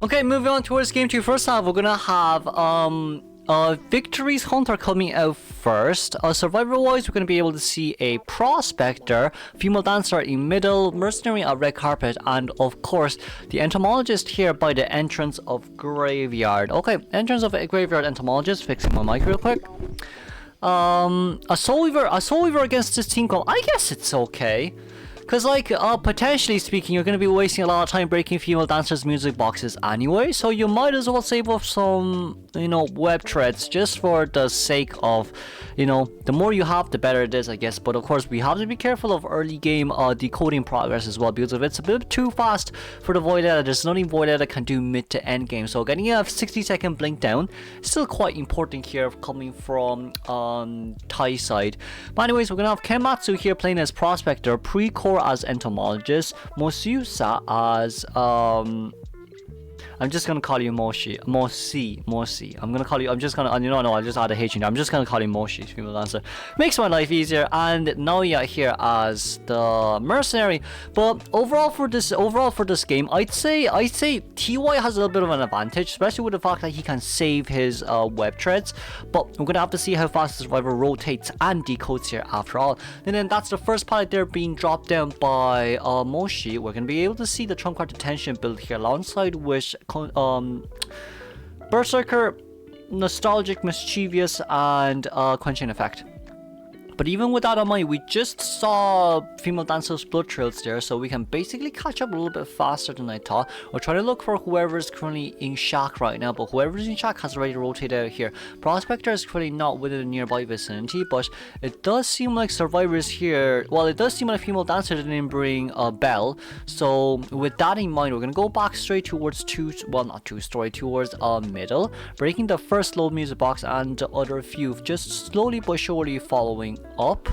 Okay, moving on towards game 2. First off, we're gonna have Victory's Hunter coming out first. Survivor-wise, we're gonna be able to see a Prospector, Female Dancer in middle, Mercenary at Red Carpet, and of course, the Entomologist here by the entrance of Graveyard. Okay, entrance of a Graveyard Entomologist, fixing my mic real quick. A Soul Weaver against this team call, I guess it's okay. Because, like, potentially speaking, you're going to be wasting a lot of time breaking female dancers' music boxes anyway, so you might as well save up some, you know, web threads just for the sake of, you know, the more you have, the better it is, I guess. But of course, we have to be careful of early game decoding progress as well, because if it's a bit too fast for the Violetta, there's nothing Violetta can do mid to end game. So getting a 60-second blink down is still quite important here coming from Tai side. But anyways, we're going to have Kenmatsu here playing as Prospector, Pre-Core as Entomologist, Mosusa as I'm just gonna call you Moshi. I'm gonna call you. I'm just gonna. You know, no, I just had a H in there. I'm just gonna call you Moshi, female dancer. Makes my life easier. And Naoya here as the mercenary. But overall for this game, I'd say TY has a little bit of an advantage, especially with the fact that he can save his web threads. But we're gonna have to see how fast the survivor rotates and decodes here after all. And then that's the first pallet there being dropped down by Moshi. We're gonna be able to see the trump card detention build here alongside with Berserker, Nostalgic, Mischievous, and Quenching Effect. But even with that in mind, we just saw female dancer's blood trails there, so we can basically catch up a little bit faster than I thought. We're trying to look for whoever's currently in shack right now, but whoever's in shack has already rotated out here. Prospector is currently not within the nearby vicinity, but it does seem like survivors here. Well, it does seem like female dancer didn't bring a bell. So with that in mind, we're gonna go back straight towards towards middle, breaking the first low music box and the other few, just slowly but surely following up.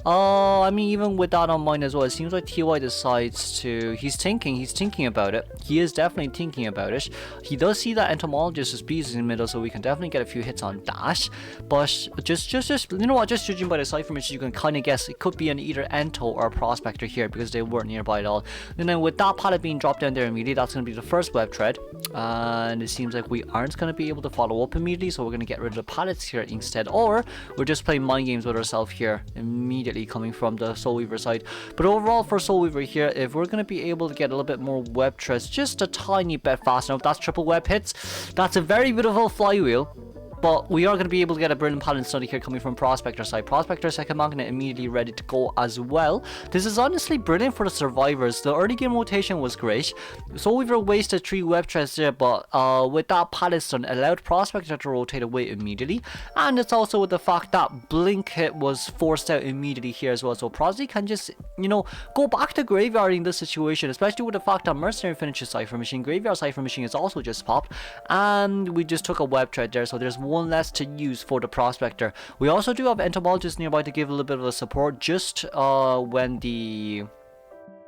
I mean, even with that on mind as well, it seems like TY decides to, he's thinking about it. He is definitely thinking about it. He does see that Entomologist is bees in the middle, so we can definitely get a few hits on that. But just you know what, just judging by the cipher message, you can kind of guess it could be an either Ento or a Prospector here because they weren't nearby at all. And then with that pallet being dropped down there immediately, that's going to be the first web thread. And it seems like we aren't going to be able to follow up immediately, so we're going to get rid of the pallets here instead. Or we're just playing mind games with ourselves here immediately coming from the Soul Weaver side. But overall for Soul Weaver here, if we're going to be able to get a little bit more web threads just a tiny bit faster, now if that's triple web hits, that's a very beautiful flywheel. But we are going to be able to get a brilliant pattern study here coming from Prospector side. Prospector second magnet immediately ready to go as well. This is honestly brilliant for the survivors. The early game rotation was great. Soul Weaver wasted 3 web threads there, but with that pallet stun allowed Prospector to rotate away immediately. And it's also with the fact that blink hit was forced out immediately here as well. So Prosy can just, you know, go back to Graveyard in this situation, especially with the fact that Mercenary finishes Cypher Machine. Graveyard Cypher Machine is also just popped. And we just took a web thread there, so there's one less to use for the Prospector. We also do have Entomologist nearby to give a little bit of a support just when the...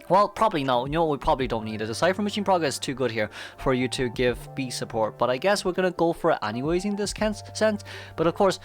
Well, probably no. You know, we probably don't need it. The Cypher Machine progress is too good here for you to give B support. But I guess we're going to go for it anyways in this sense. But of course,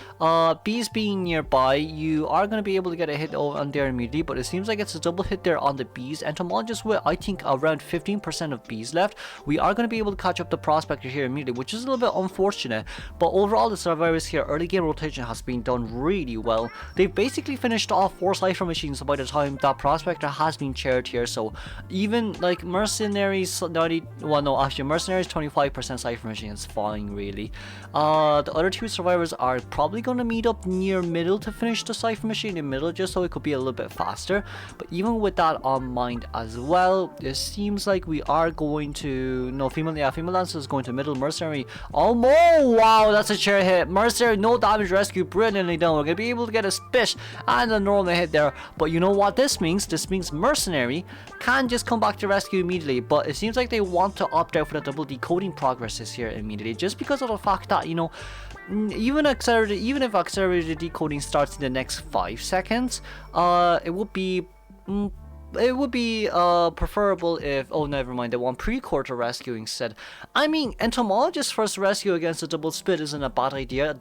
B's being nearby, you are going to be able to get a hit on there immediately. But it seems like it's a double hit there on the B's. Entomologist with, I think, around 15% of B's left. We are going to be able to catch up the Prospector here immediately, which is a little bit unfortunate. But overall, the survivors here, early game rotation has been done really well. They've basically finished off 4 Cypher Machines by the time that Prospector has been chaired here. So even like Mercenaries 90, well no, actually Mercenaries 25% Cypher Machine is fine really. The other 2 survivors are probably going to meet up near middle to finish the Cypher Machine in middle, just so it could be a little bit faster. But even with that on mind as well, it seems like we are going to, no, female dancer is going to middle. Mercenary, oh wow, that's a chair hit. Mercenary, no damage, rescue brilliantly done. We're gonna be able to get a spit and a normal hit there. But you know what this means? This means Mercenary can just come back to rescue immediately, but it seems like they want to opt out for the double decoding progresses here immediately, just because of the fact that, you know, even if accelerated decoding starts in the next 5 seconds, it would be preferable if, oh never mind, they want pre-core to rescue instead. I mean, Entomologist first rescue against a double spit isn't a bad idea.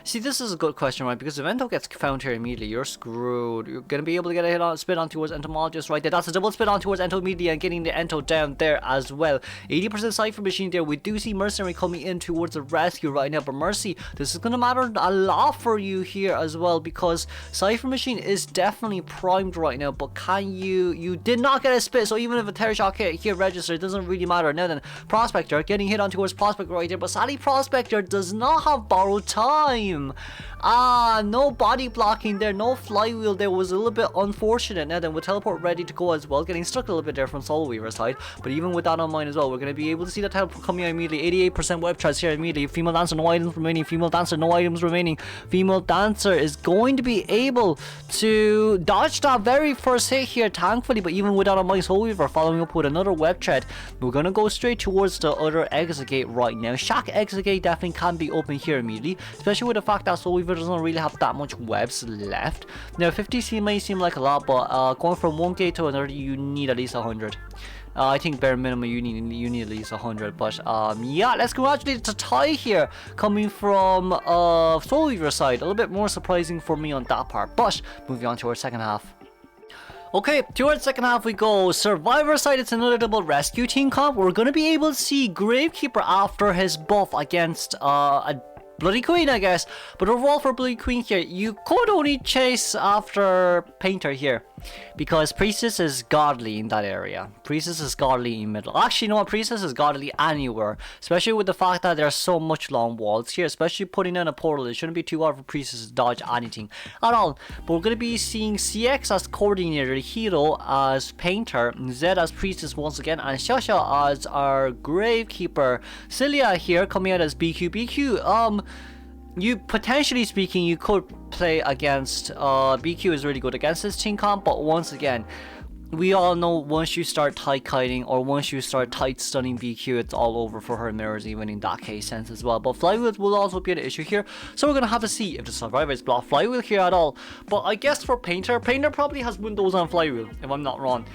See, this is a good question, right? Because if Ento gets found here immediately, you're screwed. You're going to be able to get a hit on, spit on towards Entomologist right there. That's a double spit on towards Ento immediately and getting the Ento down there as well. 80% Cypher Machine there. We do see Mercenary coming in towards the rescue right now. But Mercy, this is going to matter a lot for you here as well, because Cypher Machine is definitely primed right now. But can you did not get a spit, so even if a Terror Shock hit here registered, it doesn't really matter. Now then, Prospector getting hit on towards Prospector right there. But sadly, Prospector does not have borrowed time. No body blocking there, no flywheel there, was a little bit unfortunate. Now then, with teleport ready to go as well, getting stuck a little bit there from Soul Weaver's side, but even with that on mine as well, we're going to be able to see that teleport coming out immediately. 88% web charge here immediately. Female Dancer, no items remaining. Female Dancer, no items remaining. Female Dancer is going to be able to dodge that very first hit here, thankfully, but even without a mine, Soul Weaver following up with another web thread. We're going to go straight towards the other exit gate right now. Shack exit gate definitely can be open here immediately, especially with the fact that Soul Weaver doesn't really have that much webs left. Now 50 may seem like a lot, but going from one gate to another, you need at least 100. I think bare minimum you need at least 100. But yeah, let's congratulate the tie here coming from Soul Weaver's side. A little bit more surprising for me on that part. But moving on to our second half. Okay, towards second half we go. Survivor side, it's another double rescue team comp. We're going to be able to see Gravekeeper after his buff against a Bloody Queen, I guess. But overall for Bloody Queen here, you could only chase after Painter here, because Priestess is godly in that area. Priestess is godly in middle. Actually, you know what? Priestess is godly anywhere, especially with the fact that there's so much long walls here, especially putting in a portal. It shouldn't be too hard for Priestess to dodge anything at all. But we're going to be seeing CX as coordinator, Hero as Painter, Zed as Priestess once again, and Shasha as our Gravekeeper. SiLia here coming out as BQ. You potentially speaking, you could play against BQ is really good against this team comp, but once again, we all know once you start tight kiting or once you start tight stunning BQ, it's all over for her mirrors, even in that case sense as well. But flywheel will also be an issue here, so we're gonna have to see if the survivors block flywheel here at all. But I guess for Painter probably has windows on flywheel, if I'm not wrong.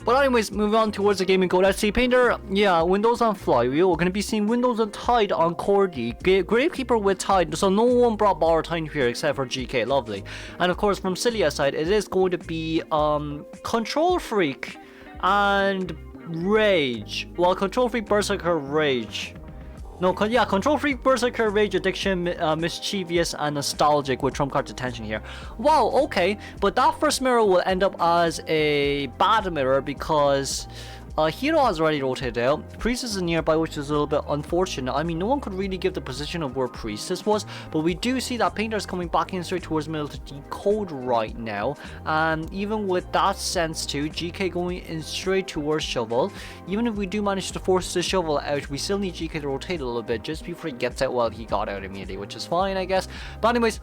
But anyways, moving on towards the gaming go. Let's see, Painter, yeah, windows on flywheel. We're going to be seeing windows on tide on Cordy. Gravekeeper with tide, so no one brought borrowed time here except for GK, lovely. And of course from SiLia's side, it is going to be Control Freak and Rage. Well, Control Freak, Berserker, Rage. No, yeah, Control Freak, Berserker, Rage, Addiction, Mischievous, and Nostalgic with trump card detention here. Wow, okay, but that first mirror will end up as a bad mirror because Hero has already rotated out. Priestess is nearby, which is a little bit unfortunate. I mean, no one could really give the position of where Priestess was, but we do see that Painter is coming back in straight towards middle to decode right now. And even with that sense too, GK going in straight towards Shovel. Even if we do manage to force the Shovel out, we still need GK to rotate a little bit just before he gets out. Well, he got out immediately, which is fine, I guess. But anyways,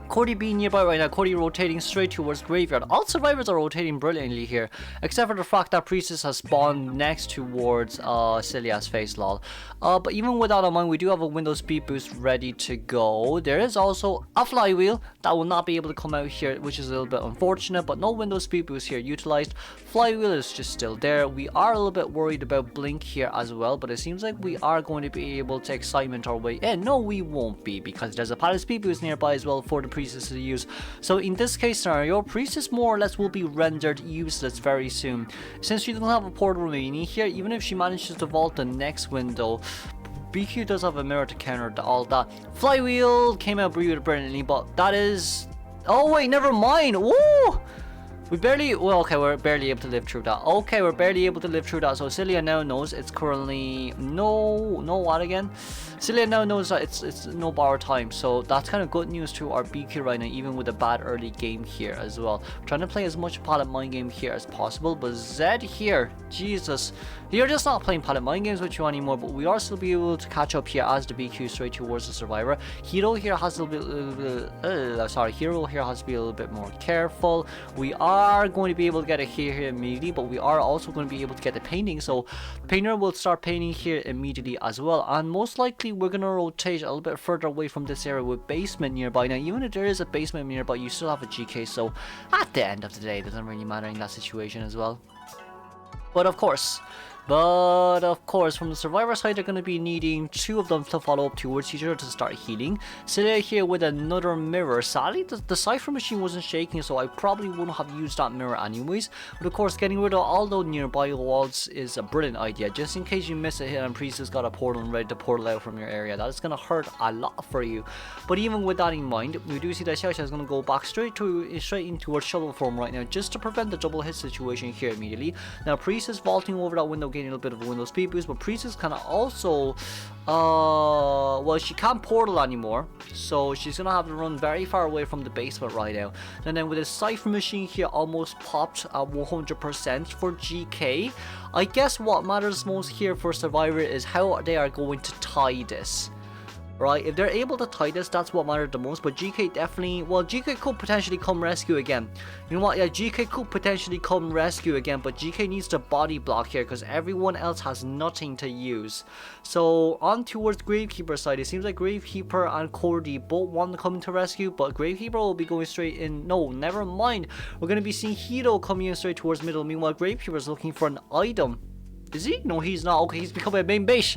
Cordy being nearby right now, Cordy rotating straight towards Graveyard. All survivors are rotating brilliantly here, except for the fact that Priestess has spawned next towards SiLia's face, lol. But even without a mind, we do have a window speed boost ready to go. There is also a flywheel that will not be able to come out here, which is a little bit unfortunate, but no window speed boost here utilized. Flywheel is just still there. We are a little bit worried about Blink here as well, but it seems like we are going to be able to excitement our way in. No, we won't be, because there's a pallet speed boost nearby as well for the Priestess to use. So in this case scenario, Priestess more or less will be rendered useless very soon, since she doesn't have a portal remaining here. Even if she manages to vault the next window, BQ does have a mirror to counter all that. Flywheel came out brilliantly, but that is... oh wait, never mind. Woo! We barely... well, okay, we're barely able to live through that. Okay, we're barely able to live through that. So SiLia now knows it's currently... no what again? SiLia now knows that it's no borrowed time. So that's kind of good news to our BQ right now, even with a bad early game here as well. We're trying to play as much pallet mind game here as possible. But Zed here, Jesus, you're just not playing pallet mind games with you anymore. But we are still be able to catch up here as the BQ straight towards the survivor. Hero here has to be Hero here has to be a little bit more careful. We are going to be able to get a hit here immediately, but we are also going to be able to get the painting. So Painter will start painting here immediately as well, and most likely we're going to rotate a little bit further away from this area with basement nearby. Now even if there is a basement nearby, you still have a GK, so at the end of the day it doesn't really matter in that situation as well. But of course, But of course, from the survivor side, they're going to be needing 2 of them to follow up towards each other to start healing. SiLia here with another mirror. Sadly, the cipher machine wasn't shaking, so I probably wouldn't have used that mirror anyways. But of course, getting rid of all those nearby walls is a brilliant idea, just in case you miss a hit and Priest has got a portal and ready to portal out from your area. That is going to hurt a lot for you. But even with that in mind, we do see that SiLia is going to go back straight in towards shovel form right now, just to prevent the double hit situation here immediately. Now Priest is vaulting over that window, getting a little bit of a window speed boost, but Priest is kind of also well, she can't portal anymore, so she's gonna have to run very far away from the basement right now. And then with the cipher machine here almost popped at 100% for GK, I guess what matters most here for Survivor is how they are going to tie this. Right, if they're able to tie this, that's what mattered the most. But GK definitely, well, GK could potentially come rescue again. You know what, yeah, GK could potentially come rescue again, but GK needs to body block here because everyone else has nothing to use. So on towards Gravekeeper's side, it seems like Gravekeeper and Cordy both want to come to rescue, but Gravekeeper will be going straight in. No, never mind, we're going to be seeing Hito coming in straight towards middle. Meanwhile, Gravekeeper is looking for an item. Is he? No, he's not. Okay, he's becoming a main base.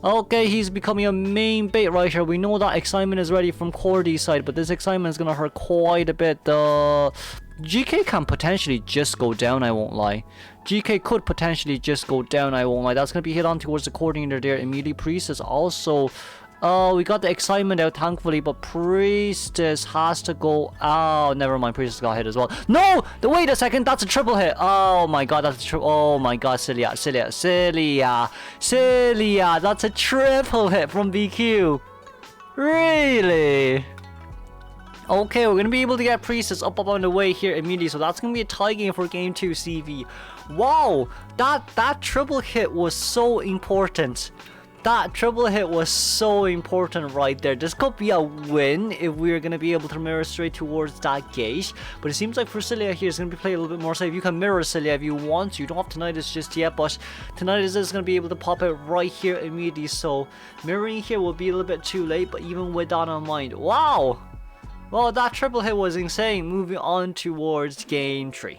Okay, he's becoming a main bait right here. We know that excitement is ready from Cordy's side, but this excitement is going to hurt quite a bit. GK can potentially just go down, I won't lie. GK could potentially just go down, I won't lie. That's going to be hit on towards the coordinator there immediately. Priest is also... we got the excitement out, thankfully, but Priestess has to go. Oh, never mind. Priestess got hit as well. No! Wait a second. That's a triple hit. Oh my god, that's a triple. Oh my god, SiLia. That's a triple hit from BQ. Really? Okay, we're going to be able to get Priestess up on the way here immediately. So that's going to be a tie game for game 2 CV. Wow, that triple hit was so important. That triple hit was so important right there. This could be a win if we're going to be able to mirror straight towards that gate. But it seems like for SiLia here is going to be playing a little bit more safe. You can mirror SiLia if you want to. You don't have Tinnitus just yet, but Tinnitus is going to be able to pop out right here immediately. So mirroring here will be a little bit too late, but even with that in mind, wow! Well, that triple hit was insane. Moving on towards game 3.